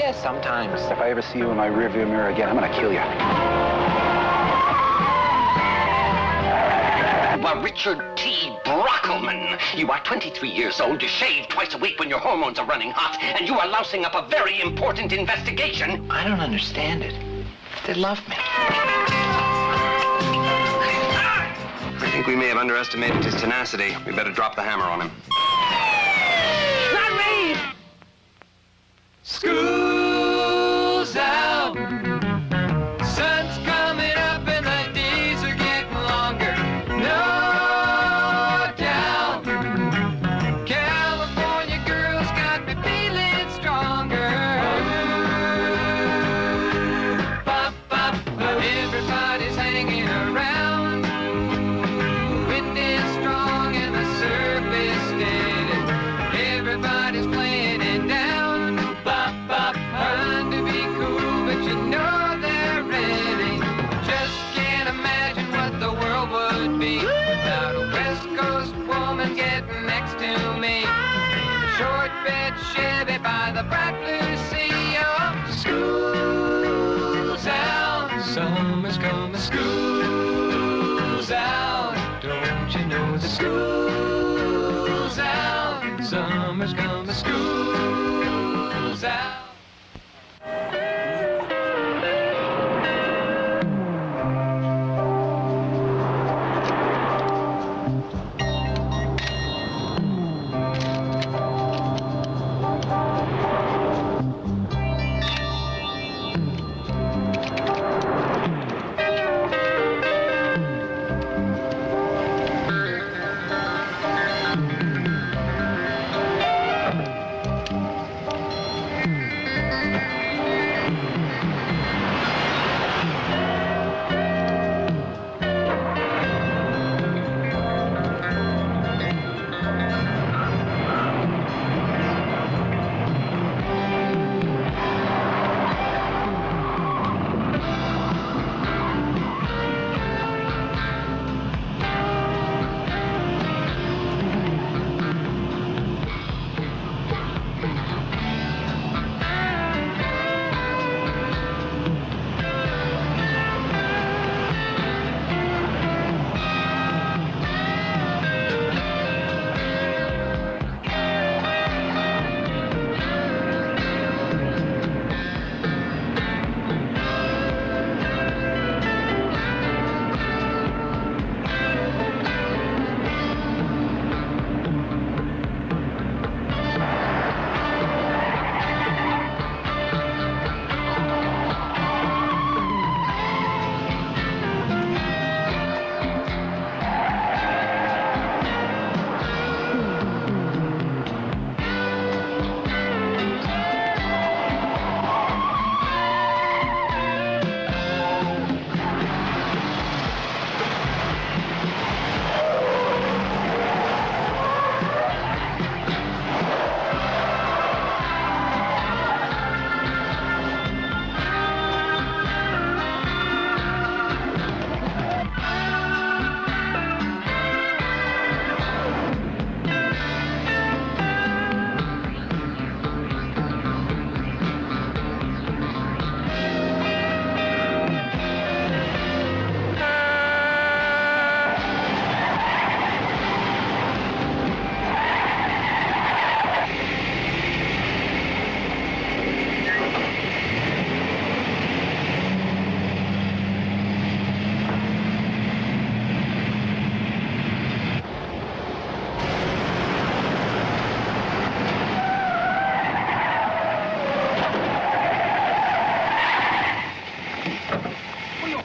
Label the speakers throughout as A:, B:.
A: Yeah, sometimes.
B: If I ever see you in my rearview mirror again, I'm gonna kill you.
C: You are Richard T. Brockelman. You are 23 years old. You shave twice a week when your hormones are running hot, and you are lousing up a very important investigation.
A: I don't understand it. They love me.
D: I think we may have underestimated his tenacity. We better drop the hammer on him.
C: Not me!
E: School's out. Sun's coming up and the days are getting longer. No doubt. California girls got me feeling stronger. Bop, bop. Everybody's hanging around. Wind is strong and the surf is steady. Everybody's playing it down. Bop, bop. Trying to be cool, but you know they're ready. Just can't imagine what the world would be without a West Coast woman getting next to me. A short bed Chevy by the bright blue sea. Oh, school's out. Summer's coming. School's out. Don't you know the school's out? Summer's coming. School's out.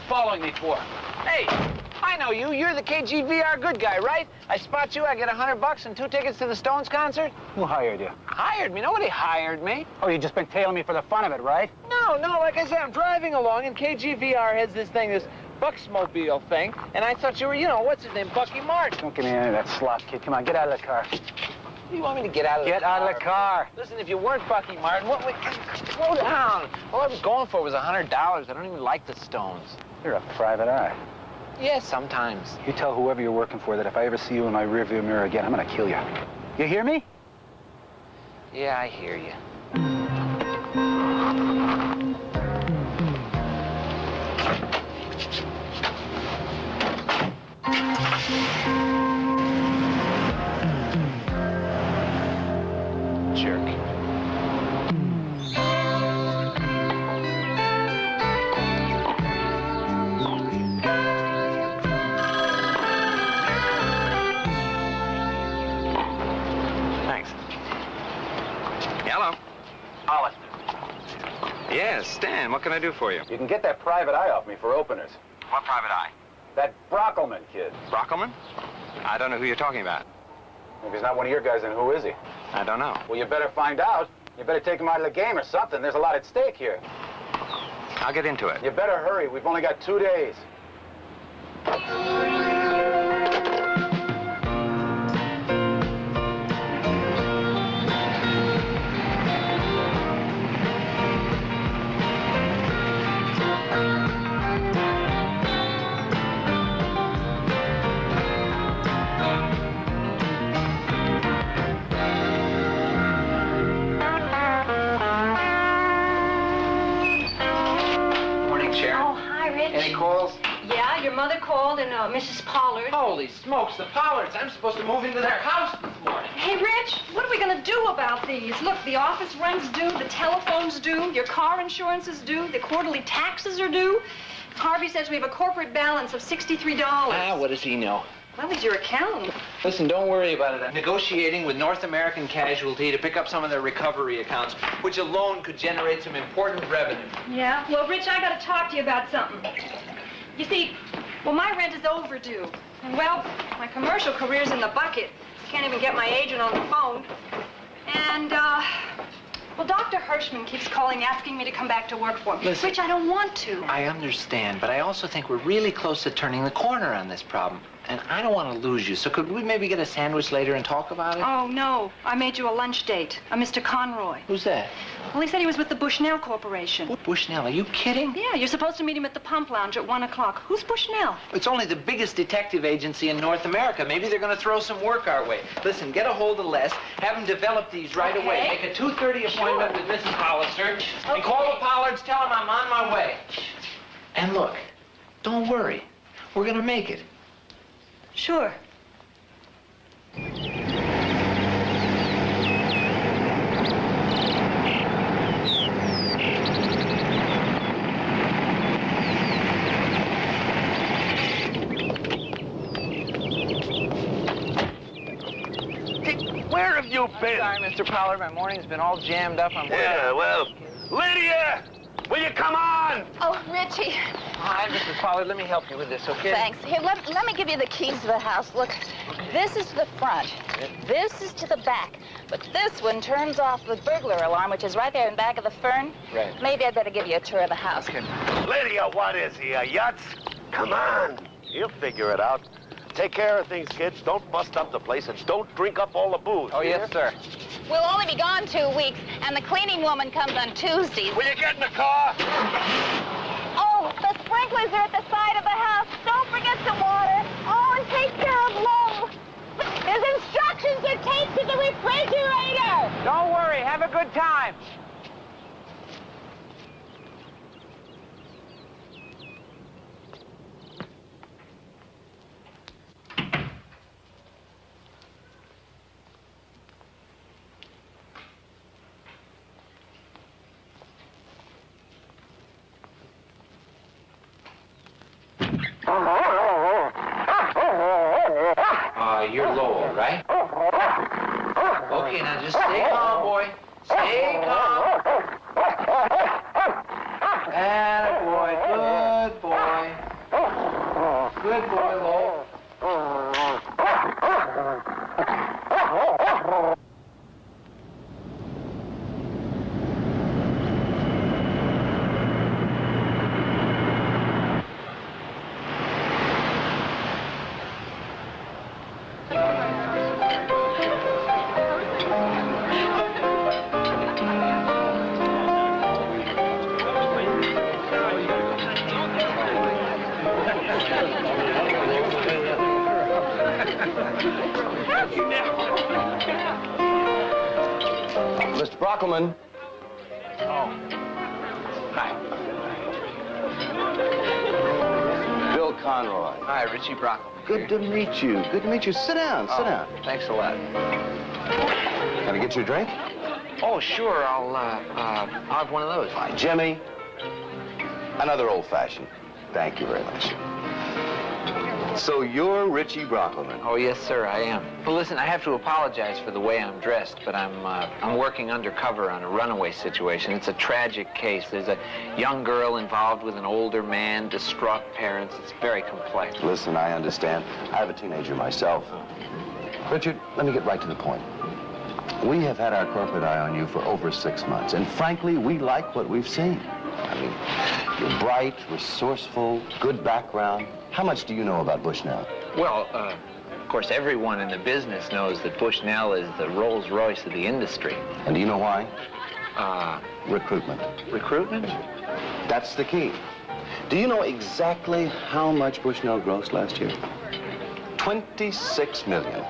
A: Following me for? Hey, I know you. You're the KGVR good guy, right? I spot you, I get $100 and 2 tickets to the Stones concert.
B: Who hired you?
A: Hired me? Nobody hired me.
B: Oh, you just been tailing me for the fun of it, right?
A: No, like I said, I'm driving along and KGVR has this thing, this Bucksmobile thing, and I thought you were, you know, what's his name, Bucky Martin.
B: Don't give me any of that slop, kid. Come on, get out of the car.
A: You want me to get out of the car?
B: Get out of the car.
A: Listen, if you weren't Bucky Martin, what would... Slow down. All I was going for was $100. I don't even like the Stones.
B: You're a private eye.
A: Yeah, sometimes.
B: You tell whoever you're working for that if I ever see you in my rearview mirror again, I'm gonna kill you. You hear me?
A: Yeah, I hear you. jerk.
D: Thanks. Hello.
B: Hollister.
D: Yes, Stan, what can I do for you?
B: You can get that private eye off me for openers.
D: What private eye?
B: That Brockelman kid.
D: Brockelman? I don't know who you're talking about.
B: If he's not one of your guys, then who is he?
D: I don't know.
B: Well, you better find out. You better take him out of the game or something. There's a lot at stake here.
D: I'll get into it.
B: You better hurry. We've only got 2 days.
A: Any calls?
F: Yeah, your mother called and Mrs. Pollard.
A: Holy smokes, the Pollards. I'm supposed to move into their house this morning.
F: Hey, Rich, what are we going to do about these? Look, the office rent's due, the telephone's due, your car insurance is due, the quarterly taxes are due. Harvey says we have a corporate balance of $63.
A: Ah, what does he know?
F: Well, he's your accountant.
A: Listen, don't worry about it. I'm negotiating with North American Casualty to pick up some of their recovery accounts, which alone could generate some important revenue.
F: Yeah? Well, Rich, I got to talk to you about something. You see, well, my rent is overdue. And, well, my commercial career's in the bucket. Can't even get my agent on the phone. And, well, Dr. Hirschman keeps calling, asking me to come back to work for him.
A: Listen,
F: Rich, I don't want to.
A: I understand, but I also think we're really close to turning the corner on this problem. And I don't want to lose you, so could we maybe get a sandwich later and talk about it?
F: Oh, no. I made you a lunch date. A Mr. Conroy.
A: Who's that?
F: Well, he said he was with the Bushnell Corporation.
A: What Bushnell? Are you kidding?
F: Yeah, you're supposed to meet him at the Pump Lounge at 1 o'clock. Who's Bushnell?
A: It's only the biggest detective agency in North America. Maybe they're going to throw some work our way. Listen, get a hold of Les, have him develop these right away. Make a 2:30 appointment with Mrs. Hollister, and call the Pollards, tell them I'm on my way. And look, don't worry. We're going to make it.
F: Sure.
G: Where have you been?
A: Sorry, Mr. Pollard. My morning's been all jammed up. I'm
G: Yeah, well, Lydia! Will you come on?
H: Oh, Richie.
A: Hi, Mrs. Pollard. Let me help you with this, okay?
H: Thanks. Here, let me give you the keys to the house. Look, this is to the front. This is to the back. But this one turns off the burglar alarm, which is right there in back of the fern.
A: Right.
H: Maybe I'd better give you a tour of the house.
A: Okay.
G: Lydia, what is he, a Yutz? Come on. He'll figure it out. Take care of things, kids. Don't bust up the place and don't drink up all the booze.
A: Oh, yes, sir.
H: We'll only be gone 2 weeks, and the cleaning woman comes on Tuesdays.
G: Will you get in the car?
H: Oh, the sprinklers are at the side of the house. Don't forget the water. Oh, and take care of Lou. There's instructions are taped to the refrigerator.
A: Don't worry. Have a good time. You're Lowell, right? Okay, now just stay calm, boy. Stay calm. Attaboy. Good boy. Good boy, Lowell.
D: Mr. Brockelman.
A: Oh. Hi.
D: Bill Conroy.
A: Hi, Richie Brockelman.
D: Good to meet you. Good to meet you. Sit down, sit down.
A: Thanks a lot.
D: Can I get you a drink?
A: Oh, sure. I'll have one of those.
G: Fine. Jimmy, another old-fashioned. Thank you very much. So you're Richie Brockelman.
A: Oh, yes, sir, I am. Well, listen, I have to apologize for the way I'm dressed, but I'm working undercover on a runaway situation. It's a tragic case. There's a young girl involved with an older man, distraught parents. It's very complex.
G: Listen, I understand. I have a teenager myself. Richard, let me get right to the point. We have had our corporate eye on you for over 6 months, and frankly, we like what we've seen. I mean, you're bright, resourceful, good background. How much do you know about Bushnell?
A: Well, of course, everyone in the business knows that Bushnell is the Rolls-Royce of the industry.
G: And do you know why? Recruitment.
A: Recruitment?
G: That's the key. Do you know exactly how much Bushnell grossed last year? 26 million.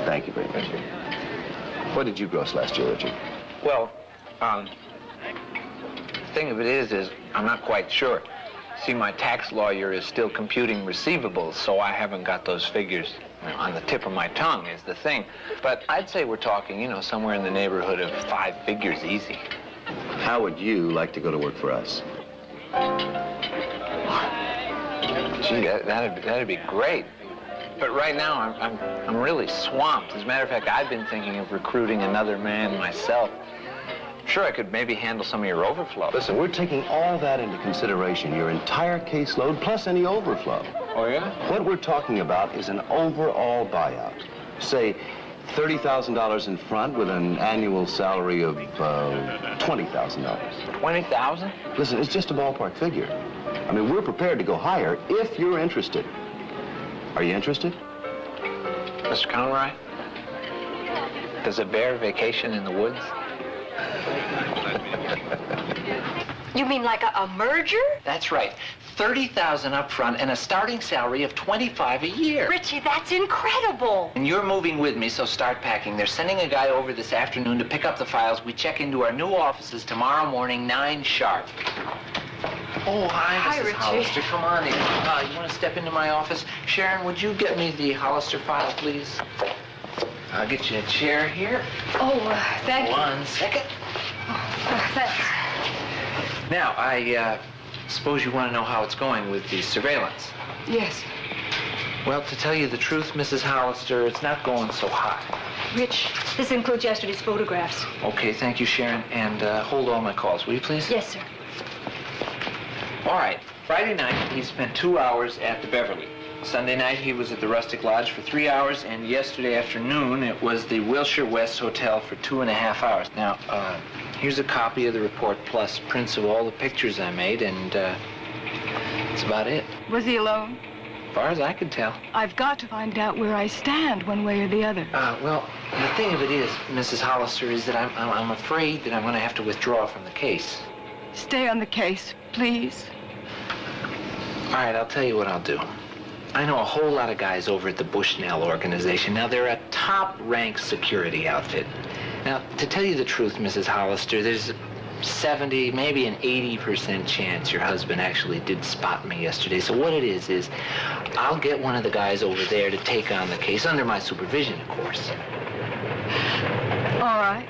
G: Thank you very much. What did you gross last year, Richard?
A: Well, the thing of it is I'm not quite sure. See, my tax lawyer is still computing receivables, so I haven't got those figures on the tip of my tongue is the thing. But I'd say we're talking, somewhere in the neighborhood of 5 figures easy.
G: How would you like to go to work for us?
A: Gee, that'd be great. But right now, I'm really swamped. As a matter of fact, I've been thinking of recruiting another man myself. Sure, I could maybe handle some of your overflow.
G: Listen, we're taking all that into consideration, your entire caseload plus any overflow.
A: Oh, yeah?
G: What we're talking about is an overall buyout. Say, $30,000 in front with an annual salary of $20,000.
A: 20,000?
G: Listen, it's just a ballpark figure. I mean, we're prepared to go higher if you're interested. Are you interested?
A: Mr. Conroy, does a bear vacation in the woods?
F: You mean like a merger?
A: That's right. 30,000 up front and a starting salary of 25 a year.
F: Richie, that's incredible.
A: And you're moving with me, so start packing. They're sending a guy over this afternoon to pick up the files. We check into our new offices tomorrow morning, 9 sharp. Oh, hi, Mrs.
F: Richie.
A: Hollister. Come on in. You want to step into my office? Sharon, would you get me the Hollister file, please? I'll get you a chair here.
F: Oh, thank you.
A: 1 second.
F: Thanks.
A: Now, I suppose you want to know how it's going with the surveillance.
F: Yes.
A: Well, to tell you the truth, Mrs. Hollister, it's not going so hot.
F: Rich, this includes yesterday's photographs.
A: Okay, thank you, Sharon. And hold all my calls, will you, please?
F: Yes, sir.
A: All right. Friday night, he spent 2 hours at the Beverly. Sunday night, he was at the Rustic Lodge for 3 hours, and yesterday afternoon, it was the Wilshire West Hotel for 2.5 hours. Now, here's a copy of the report, plus prints of all the pictures I made, and that's about it.
I: Was he alone?
A: As far as I could tell.
I: I've got to find out where I stand one way or the other.
A: Well, the thing of it is, Mrs. Hollister, is that I'm afraid that I'm going to have to withdraw from the case.
I: Stay on the case, please.
A: All right, I'll tell you what I'll do. I know a whole lot of guys over at the Bushnell organization. Now, they're a top-ranked security outfit. Now, to tell you the truth, Mrs. Hollister, there's a 70, maybe an 80% chance your husband actually did spot me yesterday. So what it is I'll get one of the guys over there to take on the case, under my supervision, of course.
I: All right.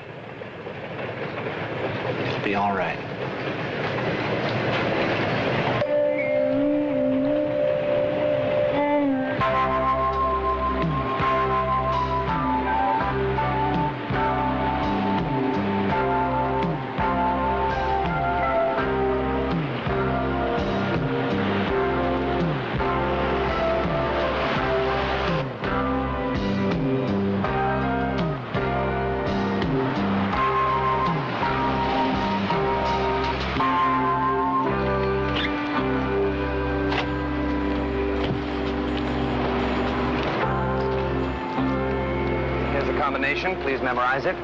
A: It'll be all right.
D: Please memorize it.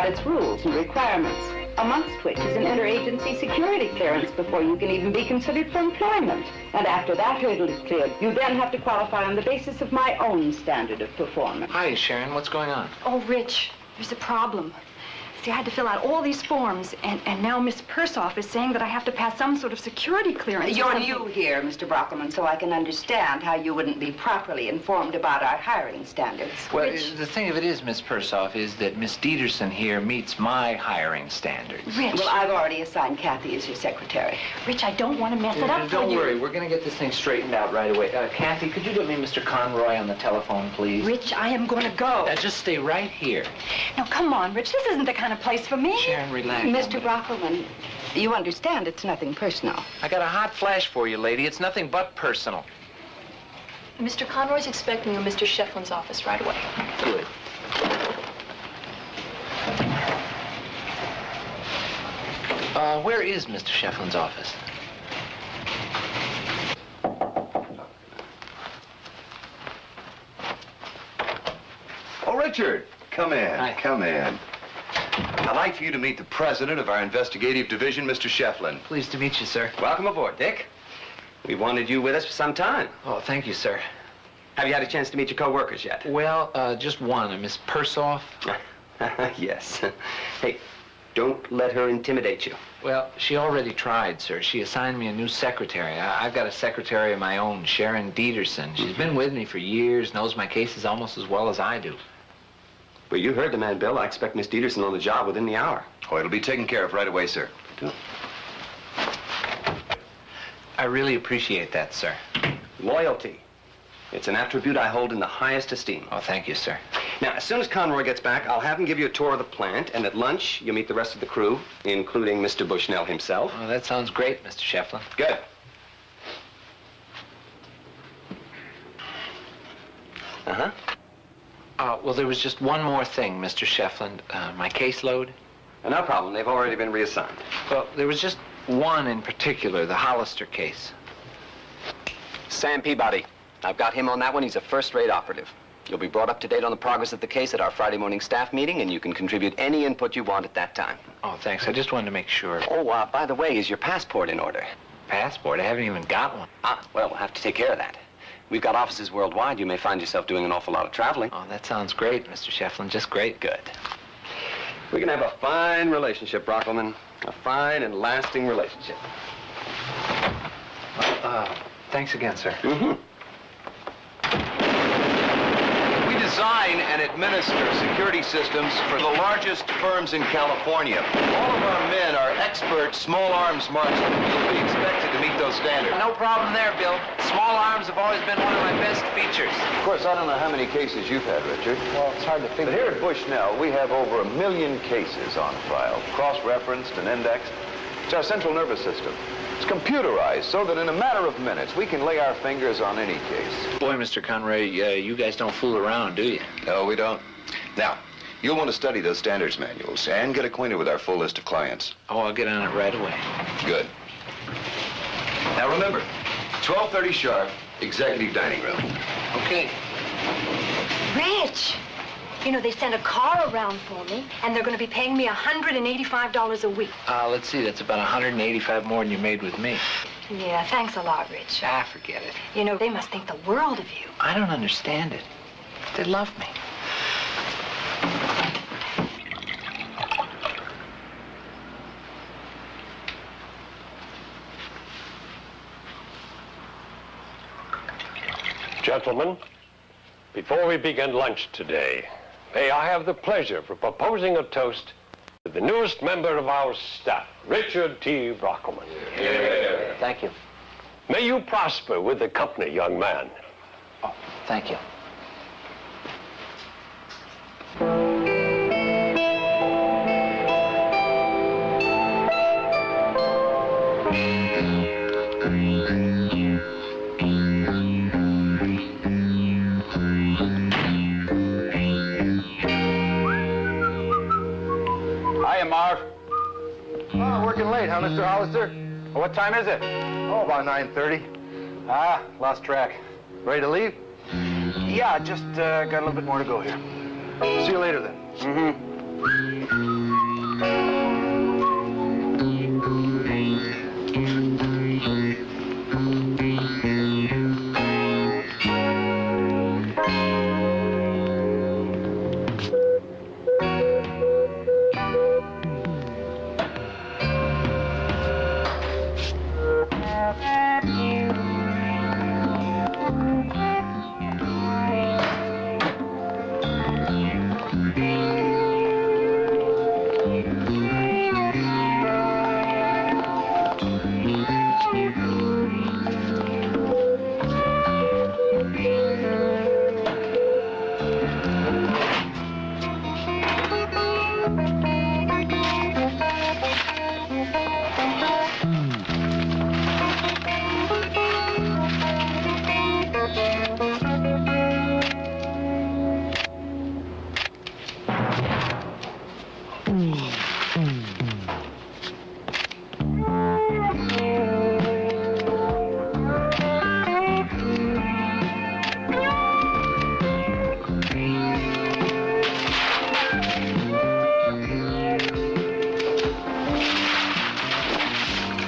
J: Its rules and requirements, amongst which is an interagency security clearance before you can even be considered for employment. And after that hurdle is cleared, you then have to qualify on the basis of my own standard of performance.
A: Hi, Sharon. What's going on?
F: Oh, Rich, there's a problem. See, I had to fill out all these forms, and now Miss Persoff is saying that I have to pass some sort of security clearance.
J: You're new here, Mr. Brockelman, so I can understand how you wouldn't be properly informed about our hiring standards.
A: Well,
F: Rich.
A: the thing of it is, Miss Persoff, is that Miss Dieterson here meets my hiring standards.
F: Rich.
J: Well, I've already assigned Kathy as your secretary.
F: Rich, I don't want to mess it up for you.
A: Don't worry. We're going to get this thing straightened out right away. Kathy, could you get me Mr. Conroy on the telephone, please?
F: Rich, I am going to go.
A: Just stay right here.
F: Now, come on, Rich. This isn't the kind of place for me.
A: Sharon, relax.
J: Mr. Brockelman, you understand it's nothing personal.
A: I got a hot flash for you, lady. It's nothing but personal.
K: Mr. Conroy's expecting you in Mr. Shefflin's office right away.
A: Good. Where is Mr. Shefflin's office?
G: Oh, Richard, come in.
A: Hi.
G: Come in. I'd like for you to meet the president of our investigative division, Mr. Shefflin.
A: Pleased to meet you, sir.
D: Welcome aboard, Dick. We've wanted you with us for some time.
A: Oh, thank you, sir.
D: Have you had a chance to meet your co-workers yet?
A: Well, just one, Miss Persoff.
D: Yes. Hey, don't let her intimidate you.
A: Well, she already tried, sir. She assigned me a new secretary. I've got a secretary of my own, Sharon Dieterson. She's been with me for years, knows my cases almost as well as I do.
D: Well, you heard the man, Bill. I expect Miss Dieterson on the job within the hour.
G: Oh, it'll be taken care of right away, sir.
A: I really appreciate that, sir.
D: Loyalty. It's an attribute I hold in the highest esteem.
A: Oh, thank you, sir.
D: Now, as soon as Conroy gets back, I'll have him give you a tour of the plant, and at lunch, you'll meet the rest of the crew, including Mr. Bushnell himself.
A: Oh, that sounds great, Mr. Shefflin.
D: Good. Uh-huh.
A: Well, there was just one more thing, Mr. Shefflin. My caseload.
D: No problem. They've already been reassigned.
A: Well, there was just one in particular, the Hollister case.
C: Sam Peabody. I've got him on that one. He's a first-rate operative. You'll be brought up to date on the progress of the case at our Friday morning staff meeting, and you can contribute any input you want at that time.
A: Oh, thanks. I just wanted to make sure.
C: Oh, by the way, is your passport in order?
A: Passport? I haven't even got one.
C: Well, we'll have to take care of that. We've got offices worldwide. You may find yourself doing an awful lot of traveling.
A: Oh, that sounds great, Mr. Shefflin. Just great.
C: Good.
D: We can have a fine relationship, Brockelman. A fine and lasting relationship.
A: Thanks again, sir.
D: Mm-hmm.
G: We design and administer security systems for the largest firms in California. All of our men are expert small arms marksmen. You'll be expected to meet those standards.
A: No problem there, Bill. Small arms have always been one of my best features.
G: Of course, I don't know how many cases you've had, Richard.
A: Well, it's hard to figure.
G: But here at Bushnell, we have over 1 million cases on file, cross-referenced and indexed. It's our central nervous system. It's computerized so that in a matter of minutes, we can lay our fingers on any case.
A: Boy, Mr. Conroy, you guys don't fool around, do you?
G: No, we don't. Now, you'll want to study those standards manuals and get acquainted with our full list of clients.
A: Oh, I'll get on it right away.
G: Good. Now remember, 12:30 sharp, executive dining room.
A: Okay.
F: Rich, you know, they sent a car around for me, and they're going to be paying me $185 a week.
A: Let's see, that's about 185 more than you made with me.
F: Yeah, thanks a lot, Rich.
A: Forget it.
F: You know, they must think the world of you.
A: I don't understand it. They love me.
L: Gentlemen, Before we begin lunch today, may I have the pleasure of proposing a toast to the newest member of our staff, Richard T. Brockelman.
A: Yeah. Thank you.
L: May you prosper with the company, young man.
A: Oh, thank you.
B: Hiya, Marv. Oh, working late, huh, Mr. Hollister? What time is it? Oh, about 9:30. Ah, lost track. Ready to leave? Yeah, just got a little bit more to go here. See you later, then.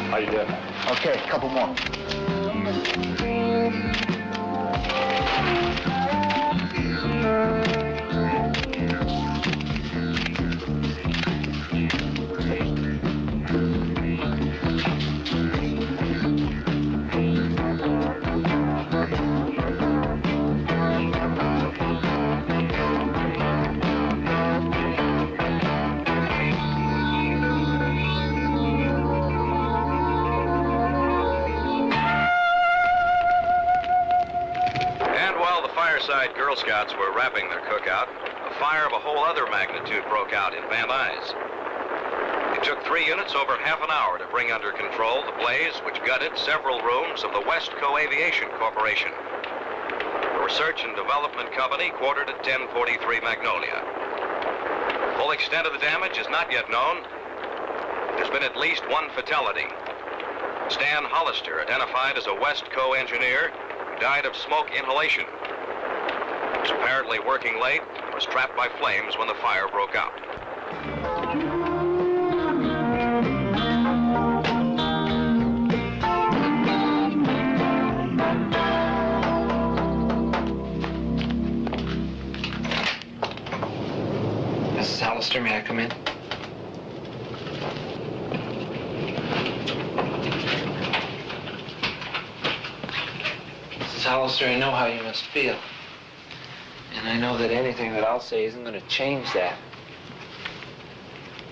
L: How you doing?
B: Okay, a couple more.
M: Fireside Girl Scouts were wrapping their cookout, a fire of a whole other magnitude broke out in Van Nuys. It took 3 units over half an hour to bring under control the blaze which gutted several rooms of the Westco Aviation Corporation, a research and development company quartered at 1043 Magnolia. The full extent of the damage is not yet known. There's been at least one fatality. Stan Hollister, identified as a Westco engineer, died of smoke inhalation. He was apparently working late and was trapped by flames when the fire broke out.
A: Mrs. Hollister, may I come in? Mrs. Hollister, I know how you must feel. And I know that anything that I'll say isn't going to change that.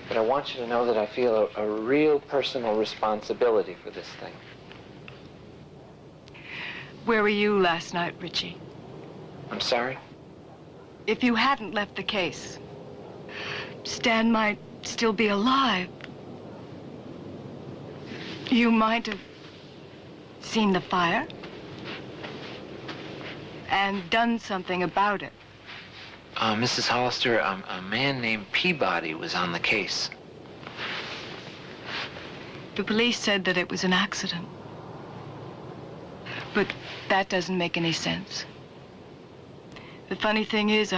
A: But I want you to know that I feel a real personal responsibility for this thing.
I: Where were you last night, Richie?
A: I'm sorry?
I: If you hadn't left the case, Stan might still be alive. You might have seen the fire and done something about it.
A: Mrs. Hollister, a man named Peabody was on the case.
I: The police said that it was an accident. But that doesn't make any sense. The funny thing is,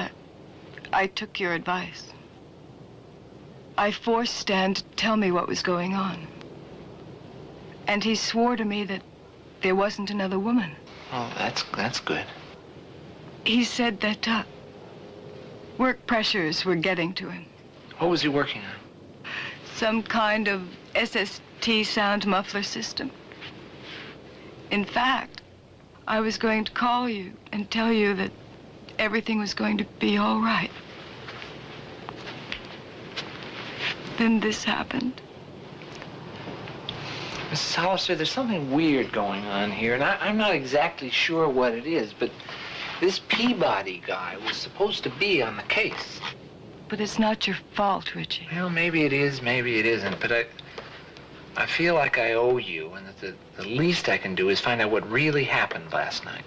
I: I took your advice. I forced Stan to tell me what was going on. And he swore to me that there wasn't another woman.
A: Oh, that's good.
I: He said that work pressures were getting to him.
A: What was he working on?
I: Some kind of SST sound muffler system. In fact, I was going to call you and tell you that everything was going to be all right. Then this happened.
A: Mrs. Hollister, there's something weird going on here, and I'm not exactly sure what it is, but this Peabody guy was supposed to be on the case.
I: But it's not your fault, Richie.
A: Well, maybe it is, maybe it isn't, but I feel like I owe you, and that the least I can do is find out what really happened last night.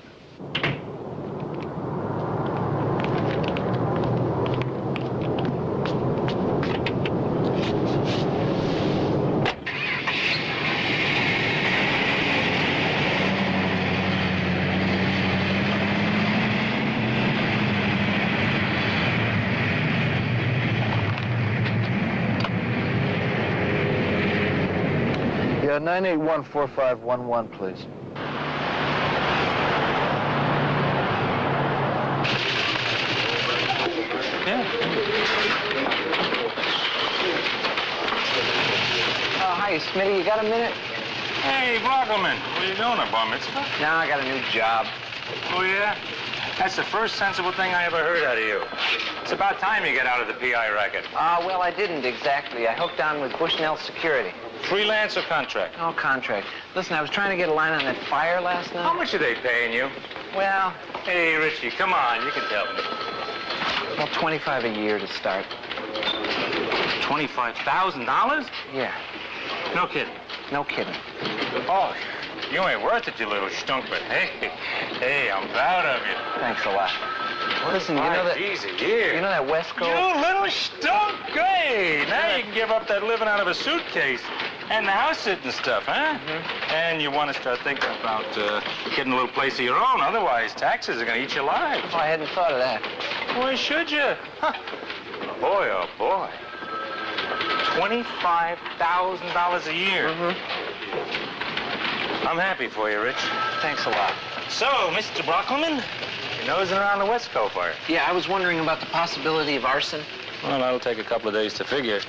B: Yeah, 9814511, please.
A: Oh, hi, Smitty. You got a minute?
N: Hey, Brockelman, what are you doing, a bar mitzvah?
A: No, I got a new job.
N: Oh, yeah? That's the first sensible thing I ever heard out of you. It's about time you get out of the PI racket.
A: Well, I didn't exactly. I hooked on with Bushnell Security.
N: Freelance or contract?
A: Oh, contract. Listen, I was trying to get a line on that fire last night.
N: How much are they paying you?
A: Well...
N: Hey, Richie, come on, you can tell me.
A: Well, $25 a year to start.
N: $25,000?
A: Yeah.
N: No kidding.
A: No kidding.
N: Oh, you ain't worth it, you little stunk, but hey, I'm proud of you.
A: Thanks a lot. Well, listen, you know that...
N: Geez, a year.
A: You know that Wesco...
N: You little stunk! Hey, now you can give up that living out of a suitcase and the house sitting stuff, huh?
A: Mm-hmm.
N: And you want to start thinking about getting a little place of your own. Otherwise, taxes are going to eat you alive.
A: Oh, I hadn't thought of that.
N: Why should you? Huh. Boy, oh, boy. $25,000 a year. I'm happy for you, Rich.
A: Thanks a lot.
N: So, Mr. Brockelman, you're nosing around the Wesco fire.
A: Yeah, I was wondering about the possibility of arson.
N: Well, that'll take a couple of days to figure.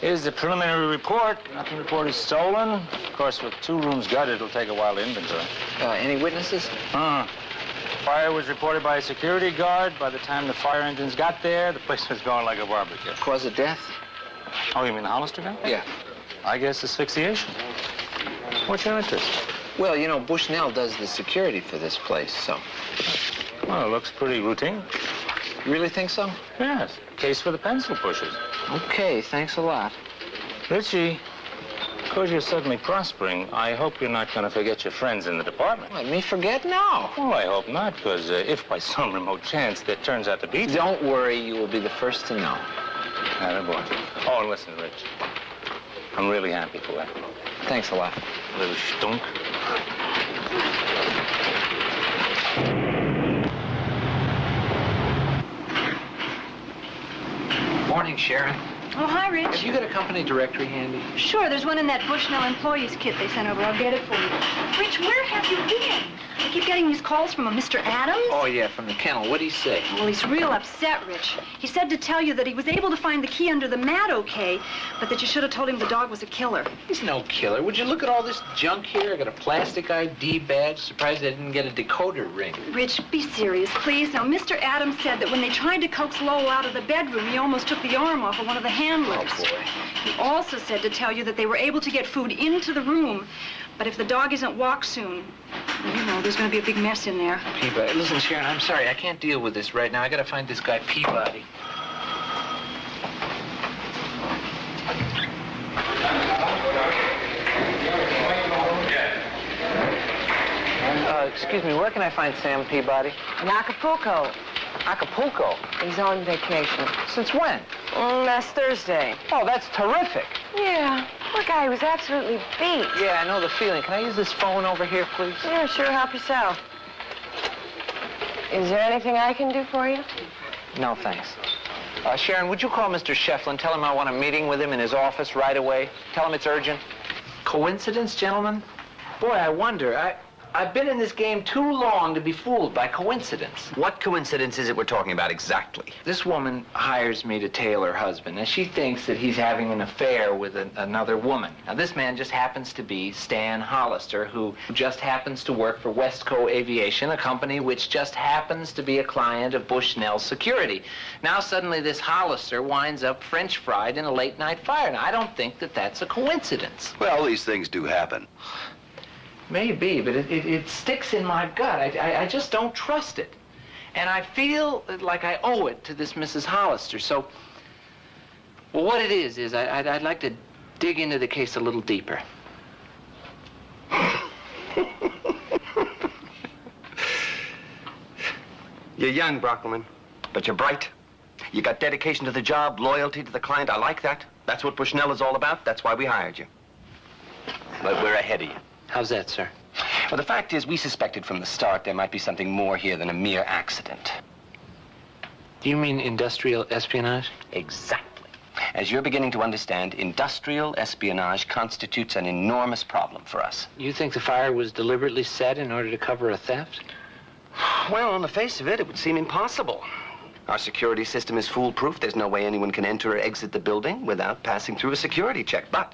N: Here's the preliminary report. Nothing reported stolen. Of course, with 2 rooms gutted, it'll take a while to inventory.
A: Any witnesses?
N: Fire was reported by a security guard. By the time the fire engines got there, the place was going like a barbecue.
A: Cause of death?
N: Oh, you mean the Hollister guy?
A: Yeah.
N: I guess asphyxiation. What's your interest?
A: Well, you know, Bushnell does the security for this place, so...
N: Well, it looks pretty routine.
A: You really think so?
N: Yes. Case for the pencil pushers.
A: Okay, thanks a lot.
N: Richie, because you're suddenly prospering, I hope you're not going to forget your friends in the department.
A: Let me forget now.
N: Well, I hope not, because if by some remote chance there turns out to be...
A: Don't worry, you will be the first to know.
N: Attaboy. Oh, and listen, Rich. I'm really happy for you.
A: Thanks a lot.
N: Little stunk.
A: Morning, Sharon.
F: Oh, hi, Rich.
A: Have you got a company directory handy?
F: Sure, there's one in that Bushnell employees kit they sent over. I'll get it for you. Rich, where have you been? I keep getting these calls from a Mr. Adams.
A: Oh, yeah, from the kennel. What'd he say?
F: Well, he's real upset, Rich. He said to tell you that he was able to find the key under the mat okay, but that you should have told him the dog was a killer.
A: He's no killer. Would you look at all this junk here? I got a plastic ID badge. Surprised I didn't get a decoder ring.
F: Rich, be serious, please. Now, Mr. Adams said that when they tried to coax Lowell out of the bedroom, he almost took the arm off of one of the handlers.
A: Oh, boy.
F: He also said to tell you that they were able to get food into the room, but if the dog isn't walked soon, you know, there's going to be a big mess in there.
A: Peabody. Listen, Sharon, I'm sorry. I can't deal with this right now. I got to find this guy Peabody. Excuse me, where can I find Sam Peabody?
O: In Acapulco.
A: Acapulco?
O: He's on vacation.
A: Since when?
O: Last Thursday.
A: Oh, that's terrific.
O: Yeah. Poor guy, he was absolutely beat.
A: Yeah, I know the feeling. Can I use this phone over here, please?
O: Yeah, sure, help yourself. Is there anything I can do for you?
A: No, thanks. Sharon, would you call Mr. Shefflin, tell him I want a meeting with him in his office right away? Tell him it's urgent. Coincidence, gentlemen? Boy, I wonder. I've been in this game too long to be fooled by coincidence.
C: What coincidence is it we're talking about exactly?
A: This woman hires me to tail her husband, and she thinks that he's having an affair with another woman. Now, this man just happens to be Stan Hollister, who just happens to work for Westco Aviation, a company which just happens to be a client of Bushnell Security. Now, suddenly, this Hollister winds up French fried in a late-night fire, and I don't think that that's a coincidence.
G: Well, these things do happen.
A: Maybe, but it sticks in my gut. I just don't trust it. And I feel like I owe it to this Mrs. Hollister. So, well, what it is I'd like to dig into the case a little deeper.
C: You're young, Brockelman, but you're bright. You got dedication to the job, loyalty to the client. I like that. That's what Bushnell is all about. That's why we hired you. But we're ahead of you.
A: How's that, sir?
C: Well, the fact is, we suspected from the start there might be something more here than a mere accident.
A: Do you mean industrial espionage?
C: Exactly. As you're beginning to understand, industrial espionage constitutes an enormous problem for us.
A: You think the fire was deliberately set in order to cover a theft?
C: Well, on the face of it, it would seem impossible. Our security system is foolproof. There's no way anyone can enter or exit the building without passing through a security check. But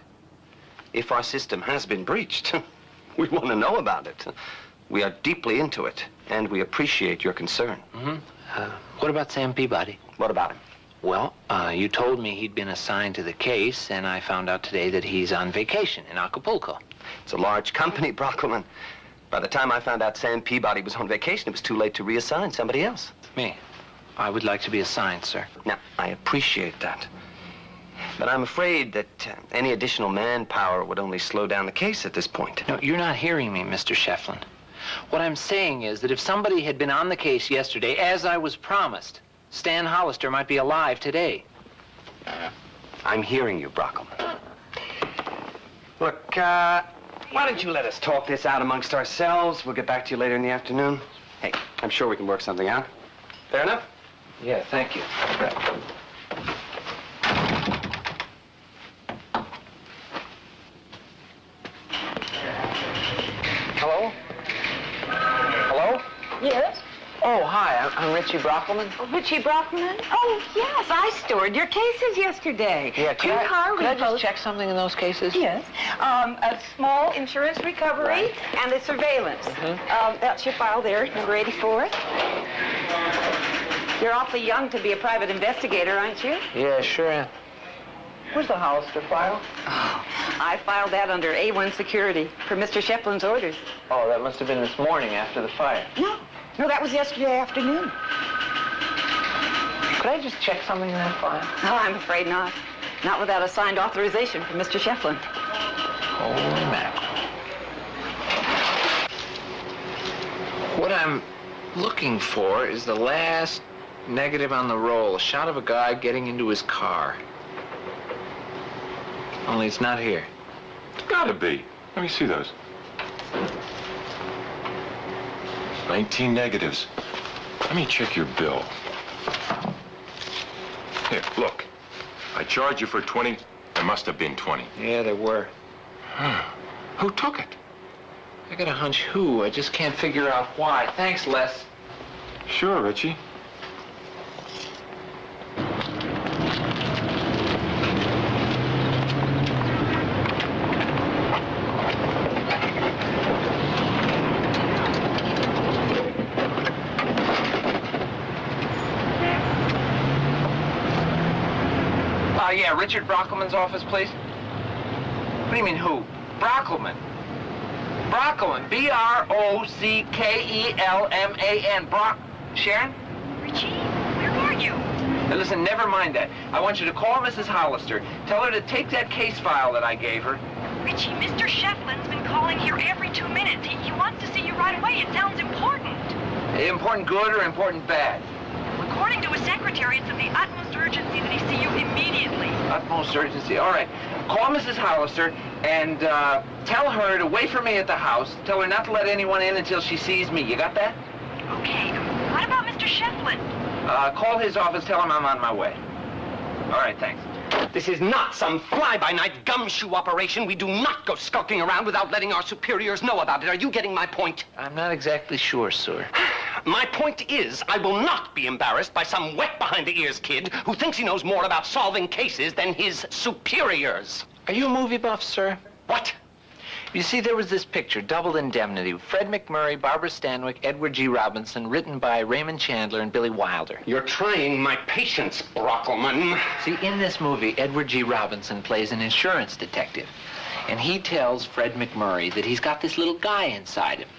C: if our system has been breached, we want to know about it. We are deeply into it, and we appreciate your concern.
A: Mm-hmm. What about Sam Peabody?
C: What about him?
A: Well, you told me he'd been assigned to the case, and I found out today that he's on vacation in Acapulco.
C: It's a large company, Brockelman. By the time I found out Sam Peabody was on vacation, it was too late to reassign somebody else.
A: Me? I would like to be assigned, sir.
C: Now, I appreciate that. But I'm afraid that any additional manpower would only slow down the case at this point.
A: No, you're not hearing me, Mr. Shefflin. What I'm saying is that if somebody had been on the case yesterday, as I was promised, Stan Hollister might be alive today.
C: I'm hearing you, Brockelman. Look, why don't you let us talk this out amongst ourselves? We'll get back to you later in the afternoon. Hey, I'm sure we can work something out. Fair enough?
A: Yeah, thank you. Hello? Hello?
J: Yes?
A: Oh, hi. I'm Richie Brockelman.
J: Richie Brockelman? Oh, yes, I stored your cases yesterday.
A: Yeah,
J: could I
A: just check something in those cases?
J: Yes. A small insurance recovery
A: Right.
J: and a surveillance.
A: Mm-hmm.
J: That's your file there, number 84. You're awfully young to be a private investigator, aren't you?
A: Yeah, sure am. Where's the Hollister file?
J: Oh, I filed that under A1 security for Mr. Shefflin's orders.
A: Oh, that must have been this morning after the fire.
J: No, that was yesterday afternoon.
A: Could I just check something in that file?
J: No, I'm afraid not. Not without a signed authorization from Mr. Shefflin.
A: Holy mackerel. What I'm looking for is the last negative on the roll. A shot of a guy getting into his car. Only it's not here.
L: It's gotta be. Let me see those. 19 negatives. Let me check your bill. Here, look. I charged you for 20. There must have been 20.
A: Yeah, there were.
L: Who took it?
A: I got a hunch who. I just can't figure out why. Thanks, Les.
L: Sure, Richie.
A: Yeah, Richard Brockelman's office, please. What do you mean, who? Brockelman. Brockelman. B-R-O-C-K-E-L-M-A-N. Sharon?
F: Richie, where are you?
A: Now, listen, never mind that. I want you to call Mrs. Hollister. Tell her to take that case file that I gave her.
F: Richie, Mr. Shefflin's been calling here every 2 minutes. He wants to see you right away. It sounds important.
A: Important good or important bad?
F: According to his secretary, it's of the utmost urgency that he see you immediately.
A: Utmost urgency. All right. Call Mrs. Hollister and tell her to wait for me at the house. Tell her not to let anyone in until she sees me. You got that?
F: Okay. What about Mr. Shefflin?
A: Call his office. Tell him I'm on my way. All right, thanks.
D: This is not some fly-by-night gumshoe operation. We do not go skulking around without letting our superiors know about it. Are you getting my point?
A: I'm not exactly sure, sir.
D: My point is, I will not be embarrassed by some wet-behind-the-ears kid who thinks he knows more about solving cases than his superiors.
A: Are you a movie buff, sir?
D: What?
A: You see, there was this picture, Double Indemnity, Fred McMurray, Barbara Stanwyck, Edward G. Robinson, written by Raymond Chandler and Billy Wilder.
D: You're trying my patience, Brockelman.
A: See, in this movie, Edward G. Robinson plays an insurance detective. And he tells Fred McMurray that he's got this little guy inside him.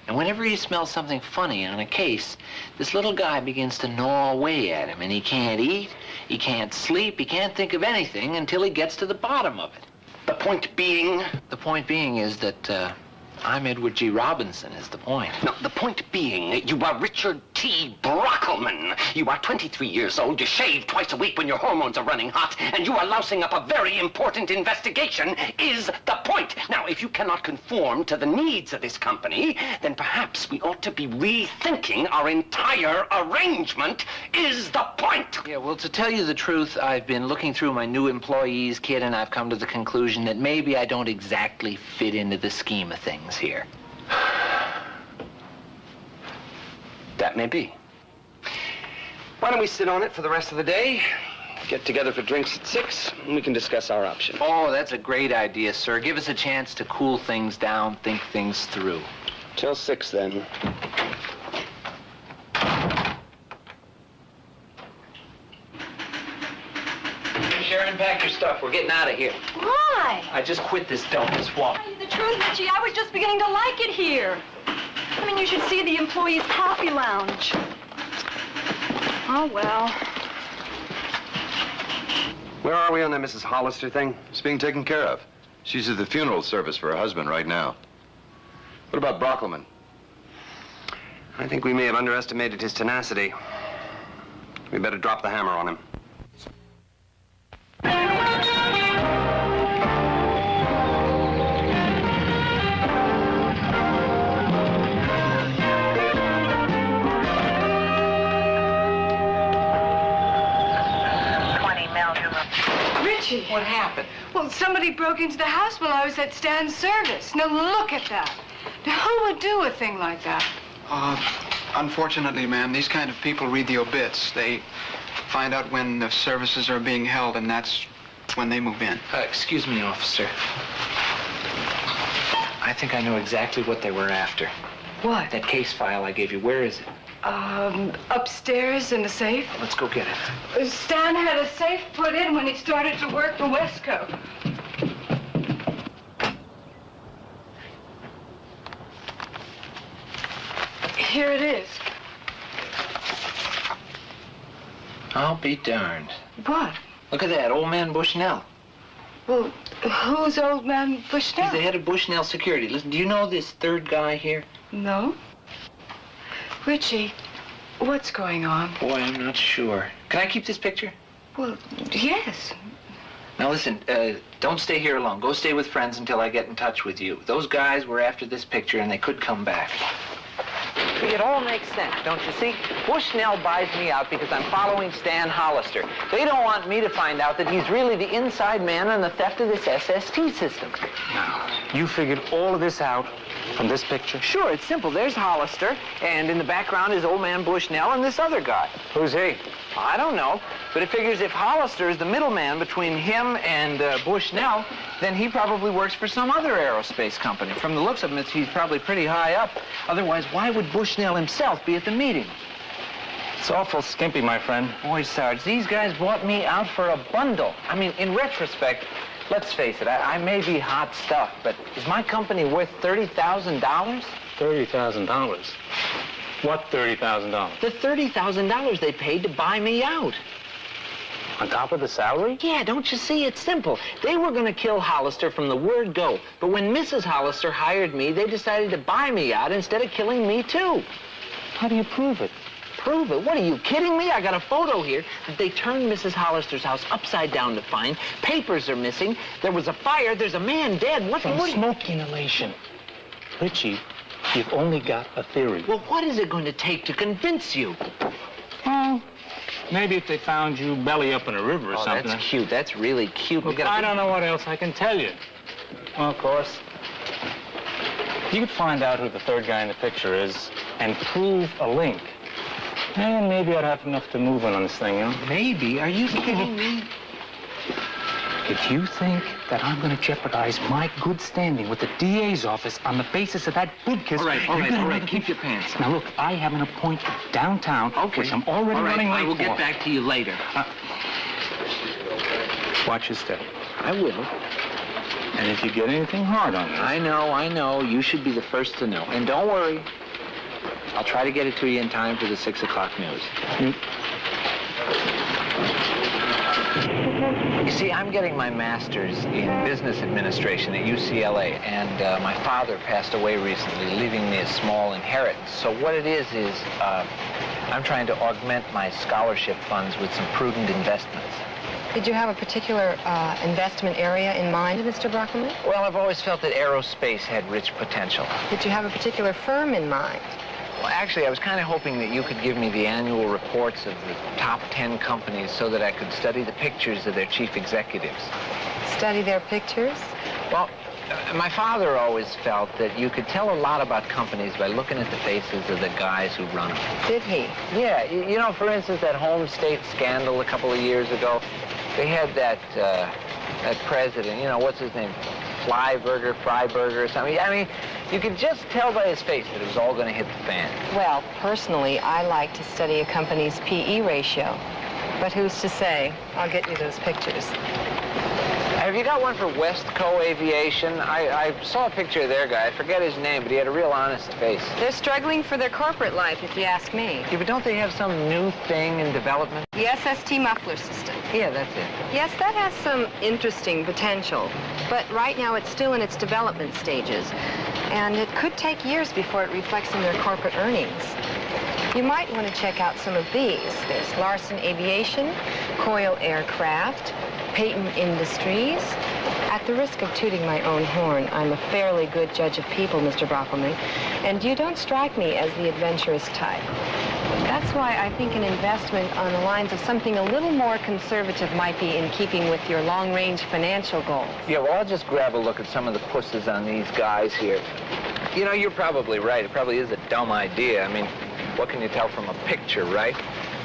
A: And whenever he smells something funny on a case, this little guy begins to gnaw away at him. And he can't eat, he can't sleep, he can't think of anything until he gets to the bottom of it.
D: The point being?
A: The point being is that, I'm Edward G. Robinson, is the point.
D: No, the point being, you are Richard T. Brockelman. You are 23 years old, you shave twice a week when your hormones are running hot, and you are lousing up a very important investigation, is the point. Now, if you cannot conform to the needs of this company, then perhaps we ought to be rethinking our entire arrangement, is the point.
A: Yeah, well, to tell you the truth, I've been looking through my new employees kit, and I've come to the conclusion that maybe I don't exactly fit into the scheme of things here.
D: That may be. Why don't we sit on it for the rest of the day? Get together for drinks at 6, and we can discuss our options.
A: Oh, that's a great idea, sir. Give us a chance to cool things down, think things through.
D: Till 6, then.
A: Sharon, pack your stuff. We're getting out of here.
F: Why?
A: I just quit this dumb swamp.
F: Tell you the truth, Richie, I was just beginning to like it here. I mean, you should see the employees' coffee lounge. Oh, well.
D: Where are we on that Mrs. Hollister thing?
G: It's being taken care of. She's at the funeral service for her husband right now. What about Brockelman?
D: I think we may have underestimated his tenacity. We better drop the hammer on him.
I: Richie.
A: What happened?
I: Well, somebody broke into the house while I was at Stan's service. Now, look at that. Now, who would do a thing like that?
P: Unfortunately, ma'am, these kind of people read the obits. They find out when the services are being held, and that's when they move in.
A: Excuse me, officer. I think I know exactly what they were after.
I: What?
A: That case file I gave you, where is it?
I: Upstairs in the safe.
A: Let's go get it.
I: Stan had a safe put in when he started to work for Westco. Here it is.
A: I'll be darned.
I: What?
A: Look at that, old man Bushnell.
I: Well, who's old man Bushnell?
A: He's the head of Bushnell Security. Listen, do you know this third guy here?
I: No. Richie, what's going on?
A: Boy, I'm not sure. Can I keep this picture?
I: Well, yes.
A: Now listen, don't stay here alone. Go stay with friends until I get in touch with you. Those guys were after this picture and they could come back. See, it all makes sense, don't you see? Bushnell buys me out because I'm following Stan Hollister. They don't want me to find out that he's really the inside man on the theft of this SST system.
N: Now, you figured all of this out from this picture?
A: Sure, it's simple. There's Hollister, and in the background is old man Bushnell and this other guy.
N: Who's he?
A: I don't know, but it figures if Hollister is the middleman between him and Bushnell, then he probably works for some other aerospace company. From the looks of him, he's probably pretty high up. Otherwise, why would Bushnell himself be at the meeting?
N: It's awful skimpy, my friend.
A: Boy, Sarge, these guys bought me out for a bundle. I mean, in retrospect, let's face it, I may be hot stuff, but is my company worth $30,000?
N: $30,000? What $30,000?
A: The $30,000 they paid to buy me out.
N: On top of the salary?
A: Yeah, don't you see? It's simple. They were going to kill Hollister from the word go. But when Mrs. Hollister hired me, they decided to buy me out instead of killing me, too.
N: How do you prove it?
A: Prove it? What, are you kidding me? I got a photo here that they turned Mrs. Hollister's house upside down to find. Papers are missing. There was a fire. There's a man dead. What?
N: From smoke inhalation. Richie, you've only got a theory.
A: Well, what is it going to take to convince you?
N: Well, Maybe if they found you belly up in a river or something.
A: That's cute. That's really cute.
N: Look, I don't know what else I can tell you. Well, of course, you could find out who the third guy in the picture is and prove a link. And maybe I'd have enough to move in on this thing, you know?
A: Maybe? Are you kidding me?
N: If you think that I'm going to jeopardize my good standing with the DA's office on the basis of that budkiss...
A: All right. Keep your pants on.
N: Now, look, I have an appointment downtown, which I'm already running late for.
A: I will get back to you later.
N: Watch your step.
A: I will.
N: And if you get anything hard on me...
A: I know. You should be the first to know. And don't worry. I'll try to get it to you in time for the 6 o'clock news. You see, I'm getting my master's in business administration at UCLA, and my father passed away recently, leaving me a small inheritance. So what it is I'm trying to augment my scholarship funds with some prudent investments.
O: Did you have a particular investment area in mind, Mr. Brockelman?
A: Well, I've always felt that aerospace had rich potential.
O: Did you have a particular firm in mind?
A: Well, actually, I was kind of hoping that you could give me the annual reports of the top 10 companies so that I could study the pictures of their chief executives.
O: Study their pictures?
A: Well, my father always felt that you could tell a lot about companies by looking at the faces of the guys who run them.
O: Did he?
A: Yeah. You know, for instance, that Home State scandal a couple of years ago, they had that president, you know, what's his name? Freiburger or something. I mean, you could just tell by his face that it was all going to hit the fan.
O: Well, personally, I like to study a company's P/E ratio. But who's to say? I'll get you those pictures.
A: Have you got one for Westco Aviation? I saw a picture of their guy. I forget his name, but he had a real honest face.
O: They're struggling for their corporate life, if you ask me.
A: Yeah, but don't they have some new thing in development?
O: The SST muffler system.
A: Yeah, that's it.
O: Yes, that has some interesting potential. But right now, it's still in its development stages. And it could take years before it reflects in their corporate earnings. You might want to check out some of these. There's Larson Aviation, Coil Aircraft, Peyton Industries. At the risk of tooting my own horn, I'm a fairly good judge of people, Mr. Brockelman, and you don't strike me as the adventurous type. That's why I think an investment on the lines of something a little more conservative might be in keeping with your long-range financial goals.
A: Yeah, well, I'll just grab a look at some of the pusses on these guys here. You know, you're probably right. It probably is a dumb idea. I mean, what can you tell from a picture, right?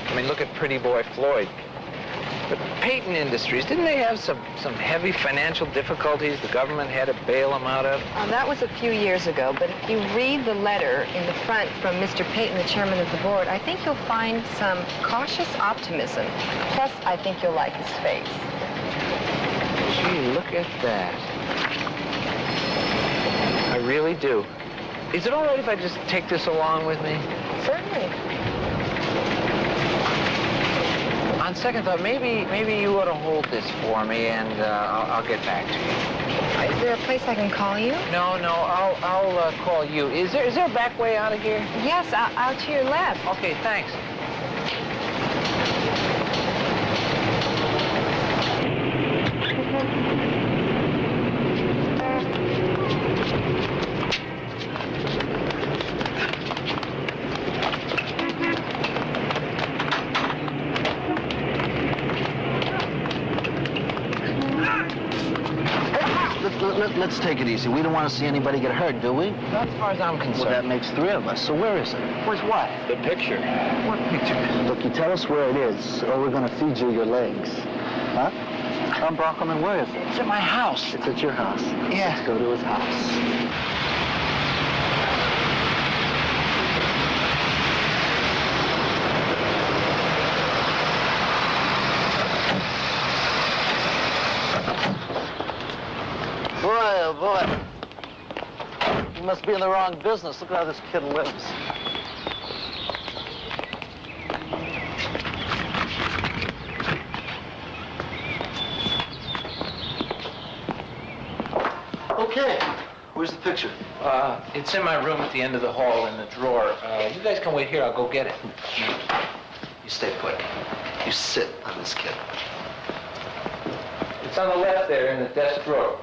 A: I mean, look at Pretty Boy Floyd. But Peyton Industries, didn't they have some heavy financial difficulties the government had to bail them out of?
O: That was a few years ago, but if you read the letter in the front from Mr. Peyton, the chairman of the board, I think you'll find some cautious optimism. Plus, I think you'll like his face.
A: Gee, look at that. I really do. Is it all right if I just take this along with me?
O: Certainly.
A: On second thought, maybe you ought to hold this for me, and I'll get back to you.
O: Is there a place I can call you?
A: No, I'll call you. Is there a back way out of here?
O: Yes, out to your left.
A: Okay, thanks.
G: Let's take it easy. We don't want to see anybody get hurt, do we?
A: Not as far as I'm concerned.
G: Well, that makes three of us. So where is it?
A: Where's what?
N: The picture.
A: What picture?
G: Look, you tell us where it is, or we're going to feed you your legs. Huh? Tom Brockelman, where is it?
A: It's at my house.
G: It's at your house.
A: Yeah.
G: Let's go to his house. Boy, oh boy. You must be in the wrong business. Look at how this kid lives. Okay. Where's the picture?
A: It's in my room at the end of the hall in the drawer. You guys can wait here. I'll go get it.
G: You stay put. You sit on this kid.
A: It's on the left there in the desk drawer.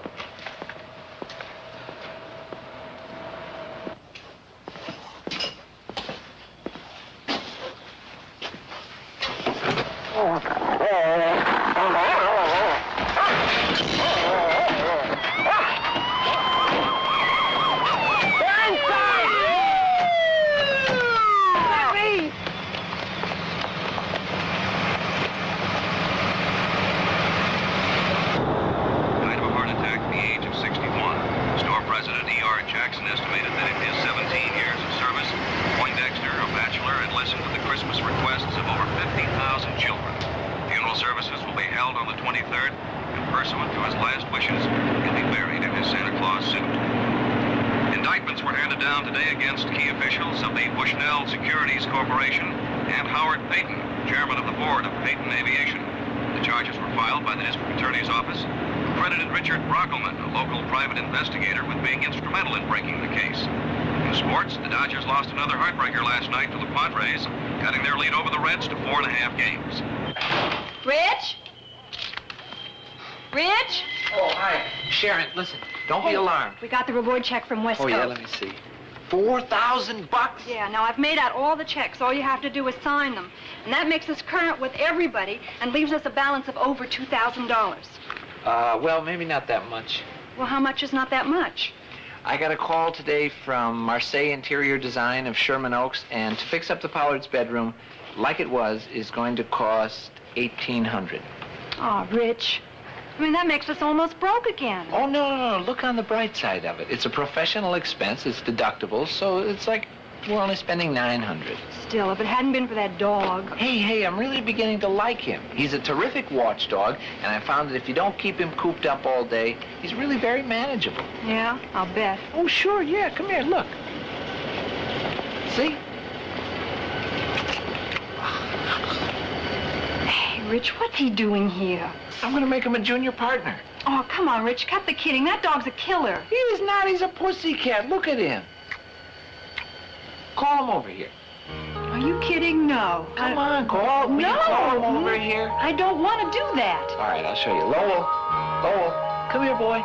M: Richie Brockelman, a local private investigator, with being instrumental in breaking the case. In sports, the Dodgers lost another heartbreaker last night to the Padres, cutting their lead over the Reds to 4.5 games.
F: Rich? Rich?
A: Oh, hi. Sharon, listen, don't be alarmed.
F: We got the reward check from West
A: Oh,
F: Coast.
A: yeah, let me see. $4,000 bucks?
F: Yeah, now I've made out all the checks. All you have to do is sign them. And that makes us current with everybody and leaves us a balance of over $2,000.
A: Well, maybe not that much.
F: Well, how much is not that much?
A: I got a call today from Marseille Interior Design of Sherman Oaks, and to fix up the Pollard's bedroom, like it was, is going to cost $1,800.
F: Oh, Rich. I mean, that makes us almost broke again.
A: Oh, no. Look on the bright side of it. It's a professional expense. It's deductible, so it's like we're only spending $900.
F: Still, if it hadn't been for that dog...
A: Hey, I'm really beginning to like him. He's a terrific watchdog, and I found that if you don't keep him cooped up all day, he's really very manageable.
F: Yeah, I'll bet.
A: Oh, sure, yeah. Come here, look. See?
F: Hey, Rich, what's he doing here?
A: I'm going to make him a junior partner.
F: Oh, come on, Rich. Cut the kidding. That dog's a killer.
A: He is not. He's a pussycat. Look at him. Call him over here.
F: Are you kidding? No.
A: Come on, call. Will you call him over here?
F: I don't want to do that.
A: All right, I'll show you. Lowell, come here, boy.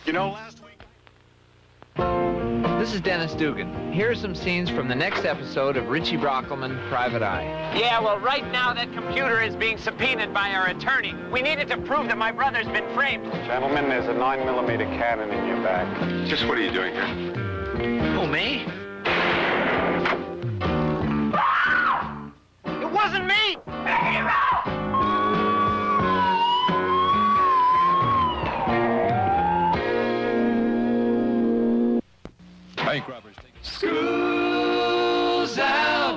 B: You know, last week...
A: This is Dennis Dugan. Here are some scenes from the next episode of Richie Brockelman, Private Eye.
Q: Yeah, well, right now that computer is being subpoenaed by our attorney. We needed to prove that my brother's been framed.
R: Gentlemen, there's a 9mm cannon in your bag.
S: Just what are you doing here?
A: Who, me?
Q: It wasn't me!
S: Bank robbers.
E: School's out.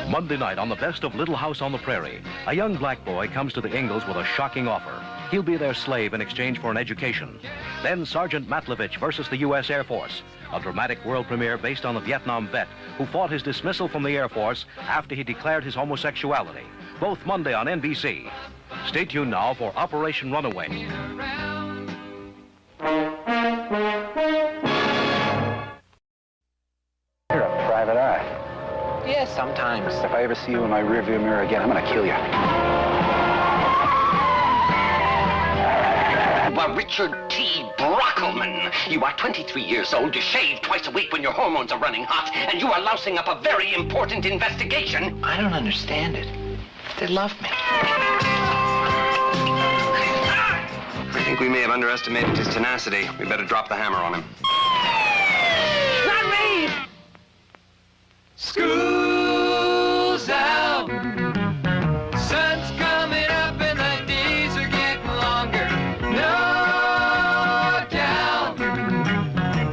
T: Monday night on the best of Little House on the Prairie, a young black boy comes to the Ingalls with a shocking offer. He'll be their slave in exchange for an education. Then Sergeant Matlovich versus the U.S. Air Force, a dramatic world premiere based on the Vietnam vet who fought his dismissal from the Air Force after he declared his homosexuality. Both Monday on NBC. Stay tuned now for Operation Runaway.
B: You're a private eye.
A: Yes, sometimes.
B: If I ever see you in my rearview mirror again, I'm gonna kill you.
D: Well, Richard T. Brockelman, you are 23 years old, you shave twice a week when your hormones are running hot, and you are lousing up a very important investigation.
A: I don't understand it. They love me.
C: I think we may have underestimated his tenacity. We better drop the hammer on him.
Q: Not me!
E: School's out. Sun's coming up and the days are getting longer. No doubt.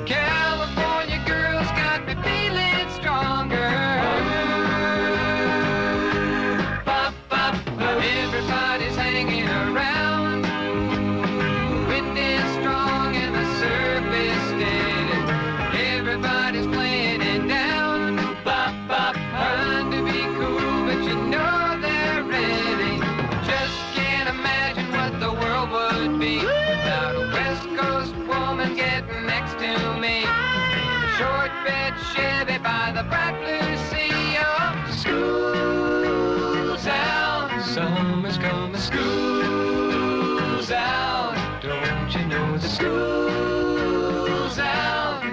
E: California girls got me feeling stronger. Bop, bop, everybody's hanging around. Wind is strong and the surf is steady. Everybody's playing it down. Bop, bop, trying to be cool, but you know they're ready. Just can't imagine what the world would be without a West Coast woman getting next to me. Short bed Chevy by the bright blue sea. Oh, school's out. Summer's coming. School's out. Don't you know the school's out?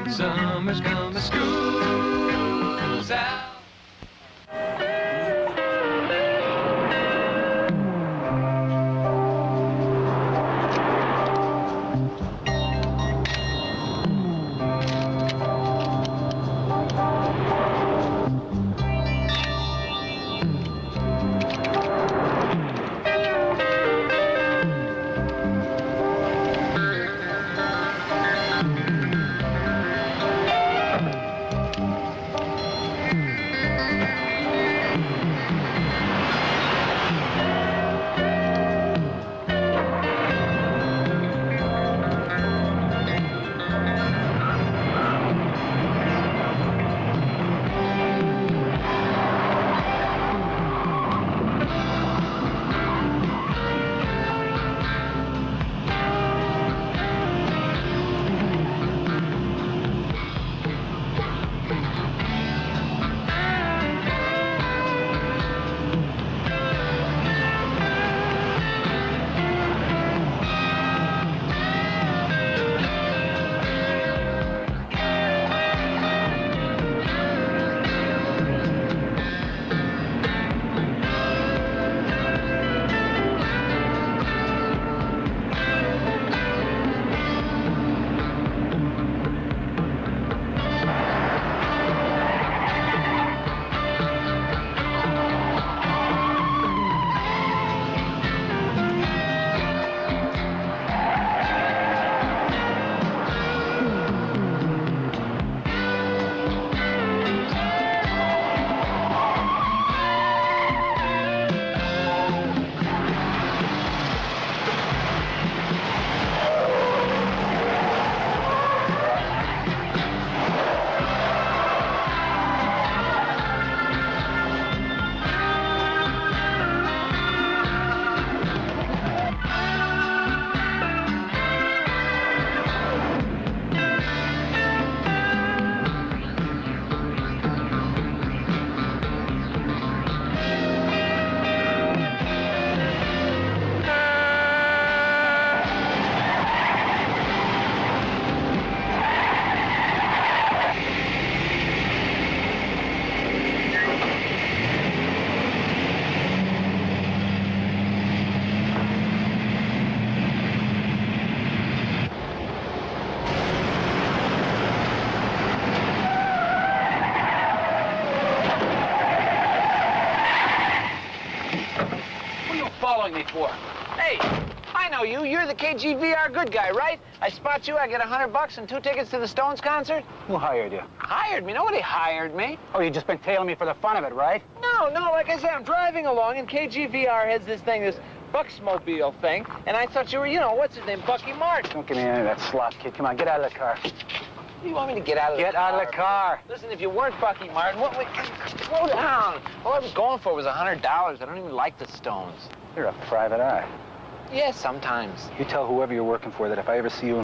A: following me for? Hey, I know you. You're the KGVR good guy, right? I spot you, I get $100 and 2 tickets to the Stones concert.
U: Who hired you?
A: Hired me? Nobody hired me.
U: Oh, you just been tailing me for the fun of it, right?
A: No, like I said, I'm driving along, and KGVR has this thing, this Bucksmobile thing, and I thought you were, what's his name, Bucky Martin.
U: Don't give me any of that slop, kid. Come on, get out of the car.
A: You want me to get out of the car?
U: Get out of the car.
A: Listen, if you weren't Bucky Martin, slow down. All I was going for was $100. I don't even like the Stones.
U: You're a private eye.
A: Yeah, sometimes.
U: You tell whoever you're working for that if I ever see you